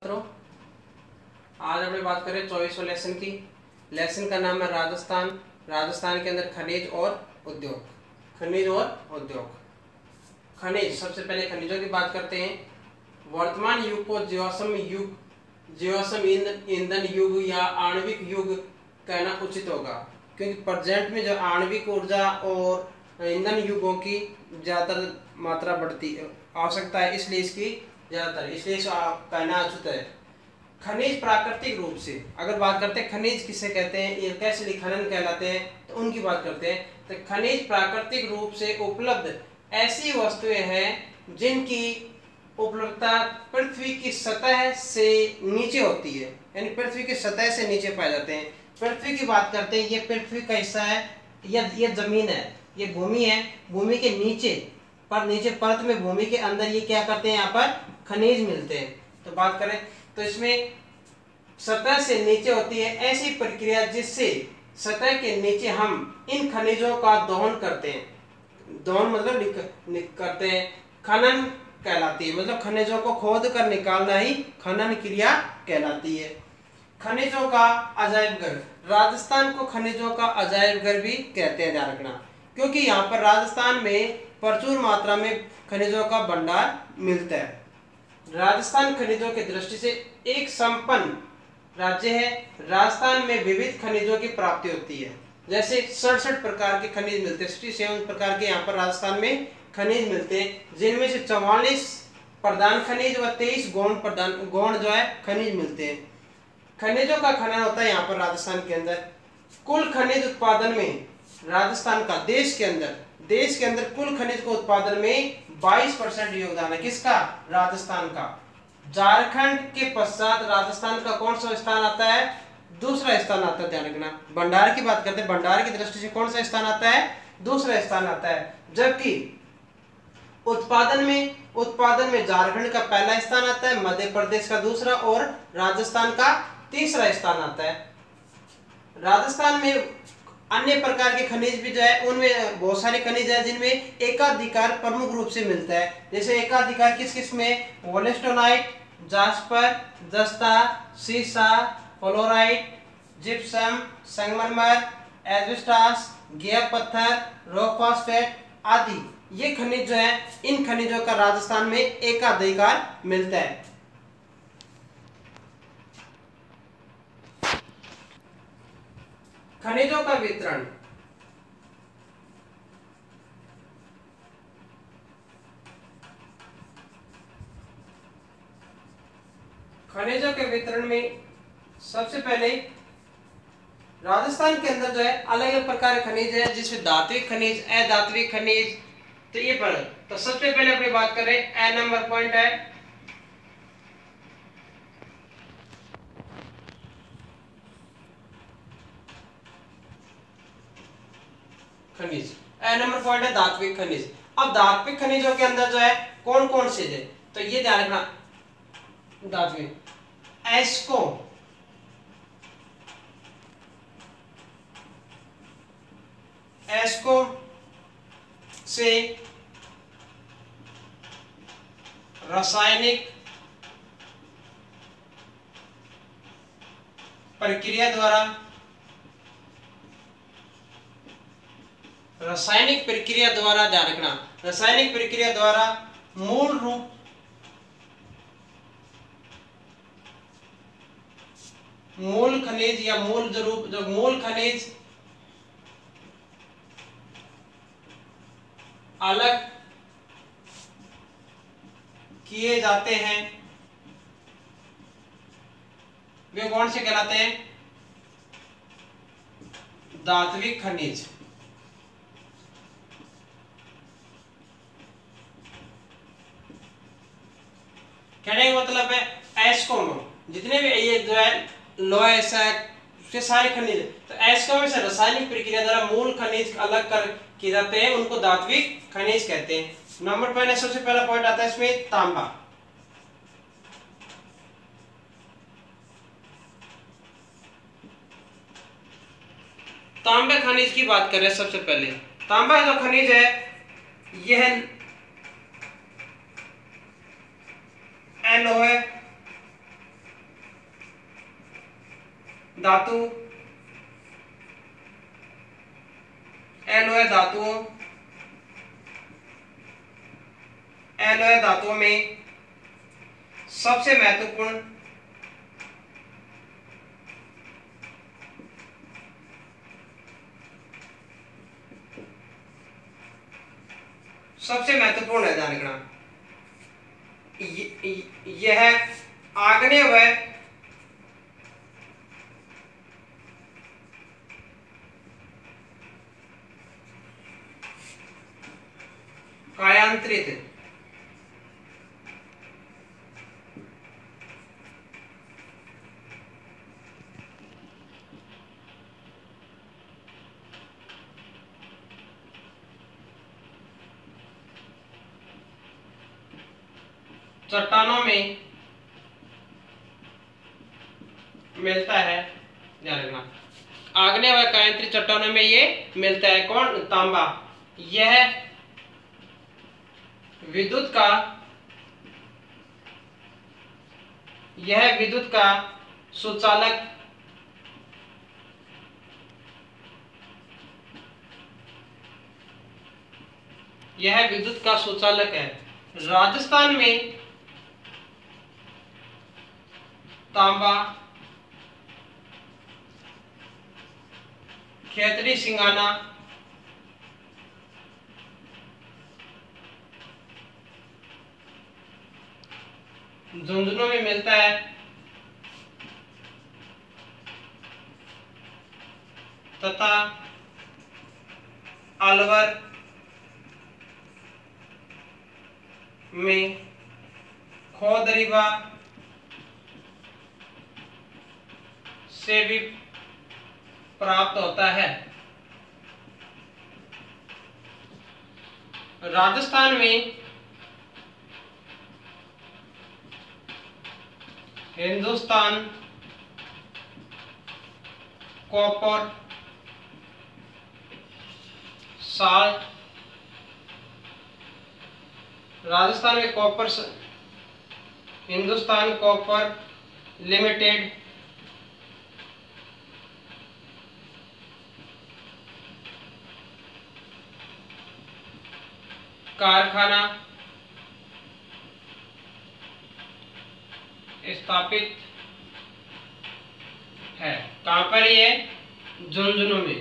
मित्रों, आज हम बात करें 24वें लेसन की। लेसन का नाम है राजस्थान। राजस्थान के अंदर खनिज और उद्योग। खनिज और उद्योग। खनिज, सबसे पहले खनिजों की बात करते हैं। वर्तमान युग को जीवाश्म युग, जीवाश्म ईंधन युग या आणविक युग कहना उचित होगा, क्योंकि प्रेजेंट में जो आणविक ऊर्जा और ईंधन युगों की ज्यादातर मात्रा बढ़ती आवश्यकता है, इसलिए इसकी ज्यादातर, इसलिए कहना उचित है। खनिज प्राकृतिक रूप से, अगर बात करते हैं खनिज किसे कहते हैं, ये कैसे खनन कहलाते हैं, तो उनकी बात करते हैं। तो खनिज प्राकृतिक रूप से उपलब्ध ऐसी वस्तुएं हैं जिनकी उपलब्धता पृथ्वी की सतह से नीचे होती है, यानी पृथ्वी की सतह से नीचे पाए जाते हैं। पृथ्वी की बात करते हैं, ये पृथ्वी का हिस्सा है, ये जमीन है, ये भूमि है। भूमि के नीचे परत में, भूमि के अंदर ये क्या करते हैं, यहाँ पर खनिज मिलते हैं। तो बात करें तो इसमें सतह से नीचे होती है ऐसी प्रक्रिया जिससे सतह के नीचे हम इन खनिजों का दोहन करते हैं। दोहन मतलब करते हैं। खनन कहलाती है, मतलब खनिजों को खोद कर निकालना ही खनन क्रिया कहलाती है। खनिजों का अजायब घर, राजस्थान को खनिजों का अजायब घर भी कहते हैं, ध्यान रखना, क्योंकि यहाँ पर राजस्थान में प्रचुर मात्रा में खनिजों का भंडार मिलता है। राजस्थान खनिजों की दृष्टि से एक संपन्न राज्य है। राजस्थान में विविध खनिजों की प्राप्ति होती है, जैसे 67 प्रकार के खनिज मिलते हैं, 67 प्रकार के यहाँ पर राजस्थान में खनिज मिलते हैं, जिनमें से 44 प्रधान खनिज व 23 गौण जो है खनिज मिलते हैं। खनिजों का खनन होता है यहाँ पर राजस्थान के अंदर। कुल खनिज उत्पादन में राजस्थान का देश के अंदर कुल खनिज को उत्पादन में 22% योगदान है। किसका? राजस्थान का। झारखंड के पश्चात राजस्थान का कौन सा स्थान आता है? दूसरा स्थान आता है, ध्यान रखना। भंडार की बात करते हैं, भंडार की दृष्टि से कौन सा स्थान आता है? दूसरा स्थान आता है। जबकि उत्पादन में झारखंड का पहला स्थान आता है, मध्य प्रदेश का दूसरा और राजस्थान का तीसरा स्थान आता है। राजस्थान में अन्य प्रकार के खनिज भी जो है, उनमें बहुत सारे खनिज है जिनमें एकाधिकार प्रमुख रूप से मिलता है। जैसे एकाधिकार किस किस में? वोलेस्टोनाइट, जास्पर, जस्ता, सीसा, फ्लोराइट, जिप्सम, संगमरमर, एस्बेस्टॉस, गियर पत्थर, रॉक फॉस्फेट आदि ये खनिज जो है, इन खनिजों का राजस्थान में एकाधिकार मिलता है। खनिजों का वितरण, खनिजों के वितरण में सबसे पहले राजस्थान के अंदर जो है अलग अलग प्रकार के खनिज है, जिसमें धात्विक खनिज, अधात्विक खनिज, तो ये पर तो सबसे पहले अपनी बात करें, ए नंबर पॉइंट है खनिज। ए नंबर पॉइंट है धात्विक खनिज। अब धात्विक खनिजों के अंदर जो है कौन कौन से है, तो ये ध्यान रखना। धात्विक एस्को, एस्को से रासायनिक प्रक्रिया द्वारा ध्यान रखना, रासायनिक प्रक्रिया द्वारा मूल खनिज या मूल खनिज अलग किए जाते हैं, वे कौन से कहलाते हैं? धात्विक खनिज। कहने का मतलब है एस्को में जितने भी ये जो है लोहे से सारे खनिज, तो एस्को में से रासायनिक प्रक्रिया द्वारा मूल खनिज अलग कर किए जाते हैं, उनको धात्विक खनिज कहते हैं। नंबर पहले सबसे पहला पॉइंट आता है इसमें तांबा। तांबे खनिज की बात करें, सबसे पहले तांबा जो खनिज है यह एलओए धातु, एलॉय धातुओं, एलॉय धातुओं में सबसे महत्वपूर्ण है ध्यान रखना, यह आग्नेय व कायांतरित चट्टानों में मिलता है। ध्यान रखना, आग्नेय व कायांतरित चट्टानों में ये मिलता है। कौन? तांबा। यह विद्युत का सुचालक है। राजस्थान में तांबा, खेतड़ी सिंगाना, झुंझुनू में मिलता है। तथा अलवर में खोदरीवा से भी प्राप्त होता है। राजस्थान में हिंदुस्तान कॉपर साल्ट, राजस्थान में हिंदुस्तान कॉपर लिमिटेड कारखाना स्थापित है। कहां पर? ये झुंझुनू में।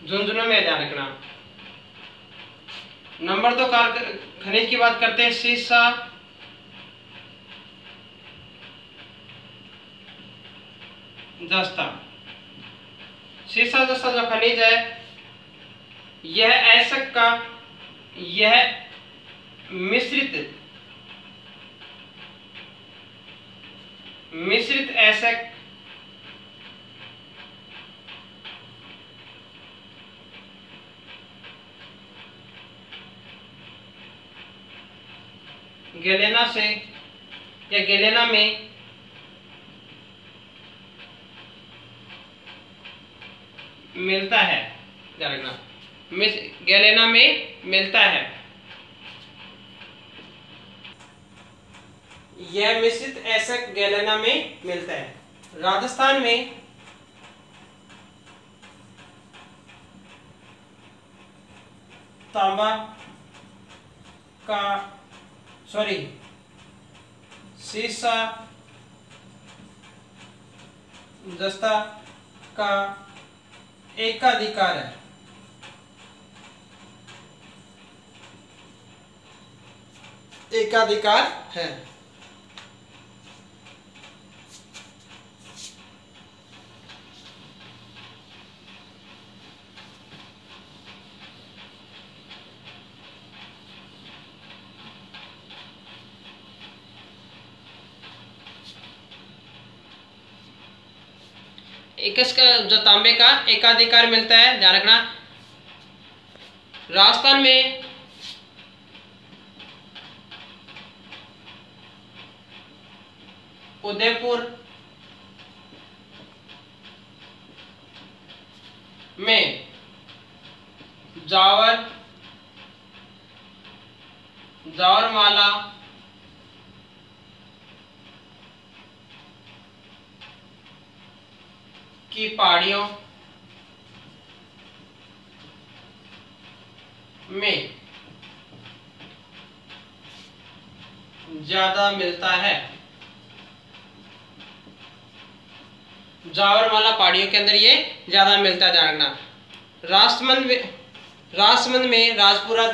झुंझुनू में ध्यान रखना। नंबर 2 खनिज की बात करते हैं। सीसा, जस्ता। सीसा जस्ता जो खनिज है, यह एसक का मिश्रित एसक गेलेना से या गेलेना में मिलता है। ध्यान रखना, गेलेना में मिलता है। यह मिश्रित एसक गेलेना में मिलता है। राजस्थान में तांबा का सीसा जस्ता का एकाधिकार है। एकाधिकार है। किसका? जो तांबे का एकाधिकार मिलता है। ध्यान रखना, राजस्थान में उदयपुर में जावरमाला की पहाड़ियों में ज्यादा मिलता है। जावरमाला पहाड़ियों के अंदर ये ज्यादा मिलता है, ध्यान रखना। राजसमंद में राजसमंद में राजपुरा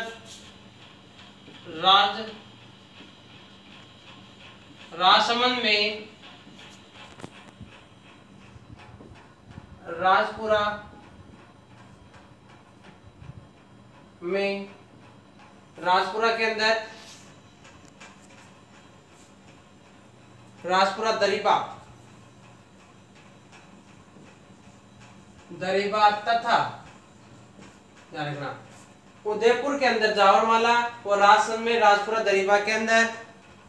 में राजपुरा के अंदर राजपुरा दरीबा तथा ध्यान रखना, उदयपुर के अंदर जावरमाला और राजसमंद में राजपुरा दरीबा के अंदर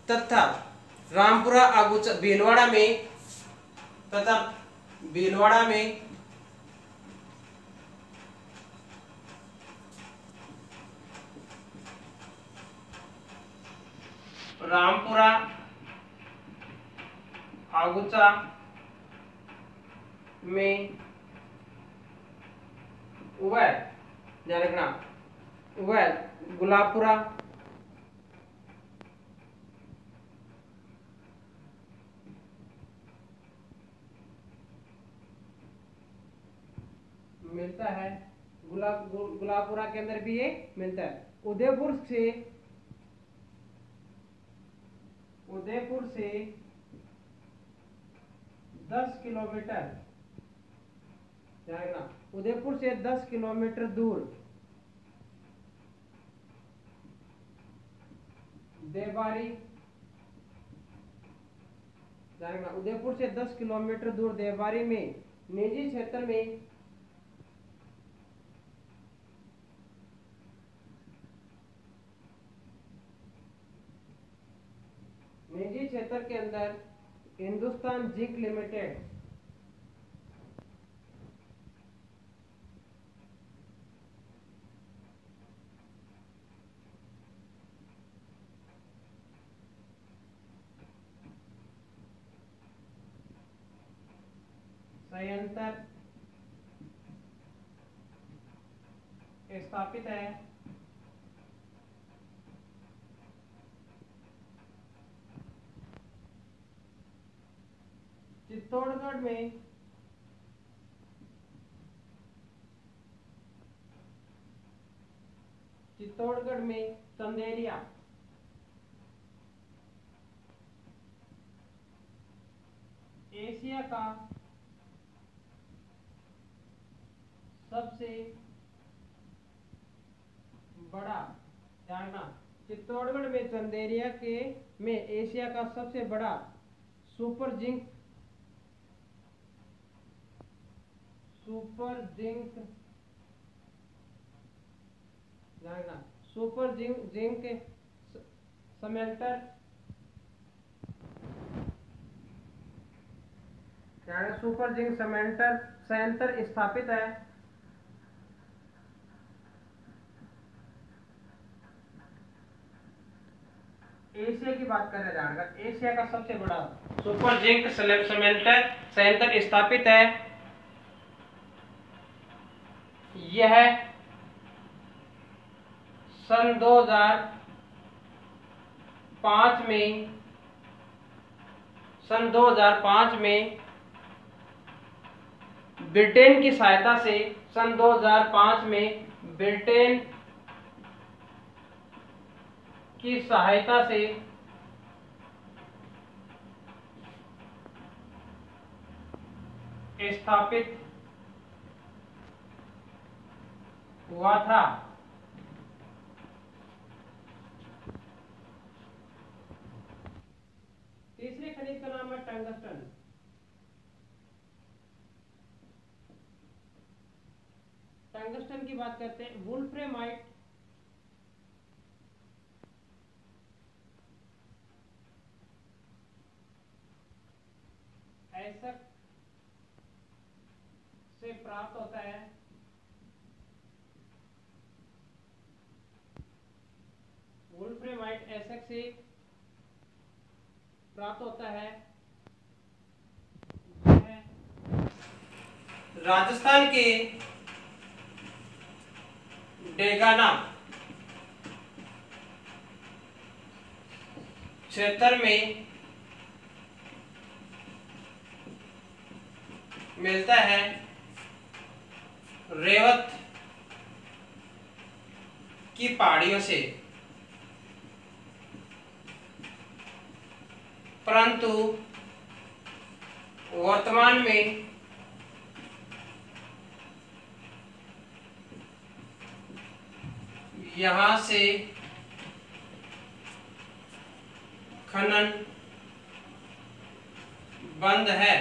तथा रामपुरा आगुचा भीलवाड़ा में रामपुरा आगुचा में उवैल, ध्यान रखना, उवैल गुलाबपुरा मिलता है। गुलाबपुरा के अंदर भी ये मिलता है। उदयपुर से 10 किलोमीटर, ध्यान रखना, उदयपुर से 10 किलोमीटर दूर देवारी, ध्यान रखना, उदयपुर से 10 किलोमीटर दूर देवारी में निजी क्षेत्र में निजी क्षेत्र के अंदर हिंदुस्तान जिंक लिमिटेड संयंत्र स्थापित है। चित्तौड़गढ़ में चंदेरिया एशिया का सबसे बड़ा, ध्यान रखना, चित्तौड़गढ़ में चंदेरिया में एशिया का सबसे बड़ा सुपर जिंक समेल्टर, सुपर जिंक समेल्टर संयंत्र स्थापित है। एशिया की बात कर रहे हैं, एशिया का सबसे बड़ा सुपर जिंक समेल्टर संयंत्र स्थापित है। यह सन 2005 में ब्रिटेन की सहायता से सन 2005 में ब्रिटेन की सहायता से स्थापित हुआ था। तीसरे खनिज का नाम है टंगस्टन। टंगस्टन की बात करते हैं, वुल्फ्रेमाइट एसक से प्राप्त होता है। वुल्फ्रेमाइट एसक से प्राप्त होता है। राजस्थान के डेगाना क्षेत्र में मिलता है। रेवत की पहाड़ियों से, परंतु वर्तमान में यहाँ से खनन बंद है।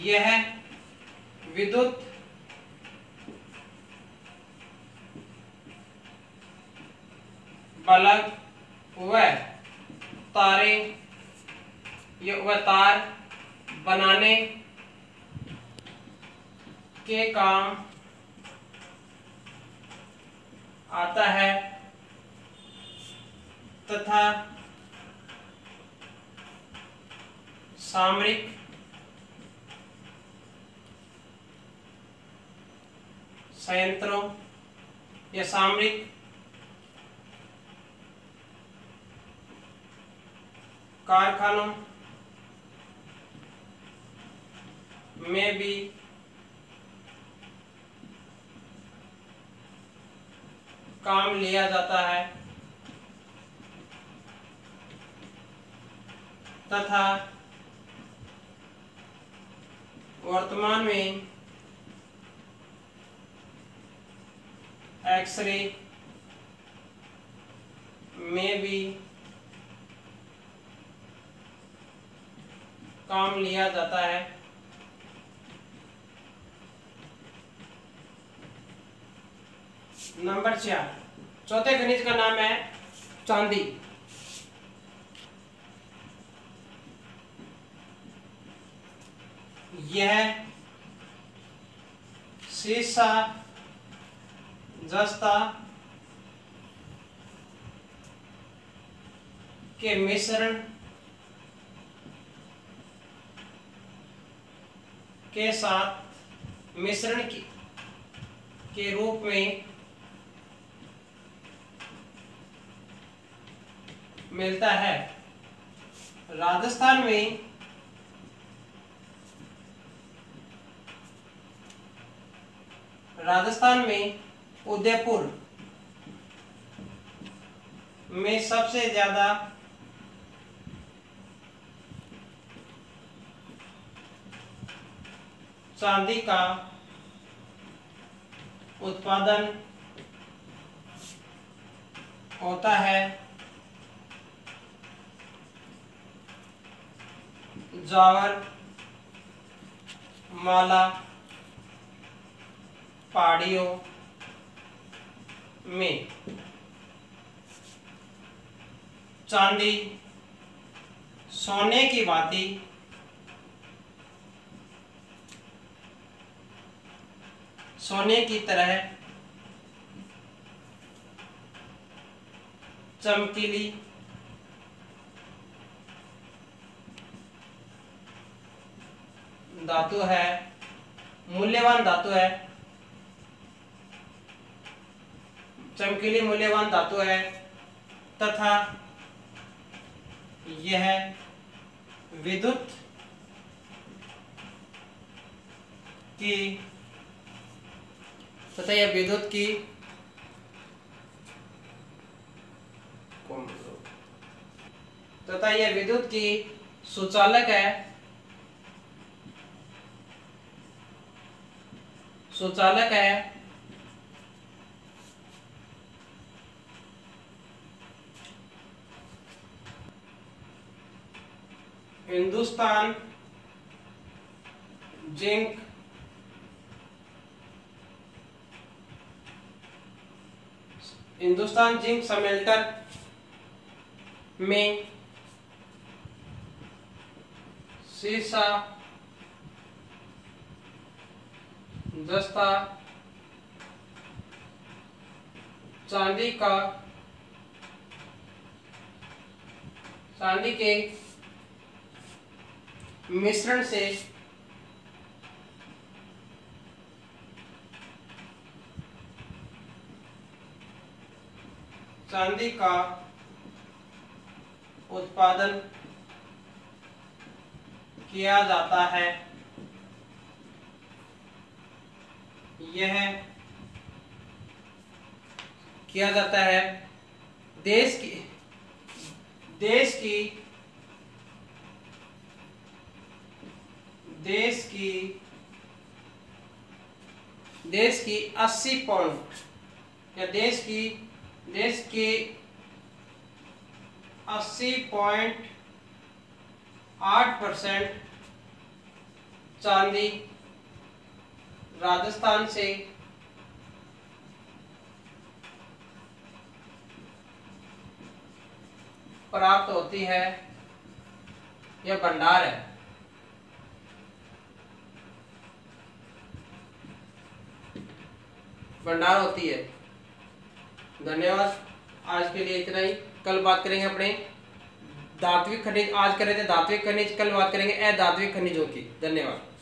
यह विद्युत बल्ब व तार बनाने के काम आता है तथा सामरिक संयंत्रों या सामरिक कारखानों में भी काम लिया जाता है तथा वर्तमान में एक्सरे में भी काम लिया जाता है। नंबर 4, चौथे खनिज का नाम है चांदी। यह सीसा, जस्ता के मिश्रण के साथ मिश्रण के रूप में मिलता है। राजस्थान में उदयपुर में सबसे ज्यादा चांदी का उत्पादन होता है। जावर माला पहाड़ियों में चांदी सोने की भांति सोने की तरह चमकीली धातु है, मूल्यवान धातु है, चमकीली मूल्यवान धातु है तथा यह विद्युत की सुचालक है। हिंदुस्तान जिंक समेल्टर में सीसा, जस्ता, चांदी के मिश्रण से चांदी का उत्पादन किया जाता है। यह किया जाता है देश की 80 पॉइंट या देश की 80.8% चांदी राजस्थान से प्राप्त होती है। यह भंडार है। भंडार होती है। धन्यवाद। आज के लिए इतना ही। कल बात करेंगे अपने धात्विक खनिज। आज कर रहे थे धात्विक खनिज, कल बात करेंगे अधात्विक खनिजों की। धन्यवाद।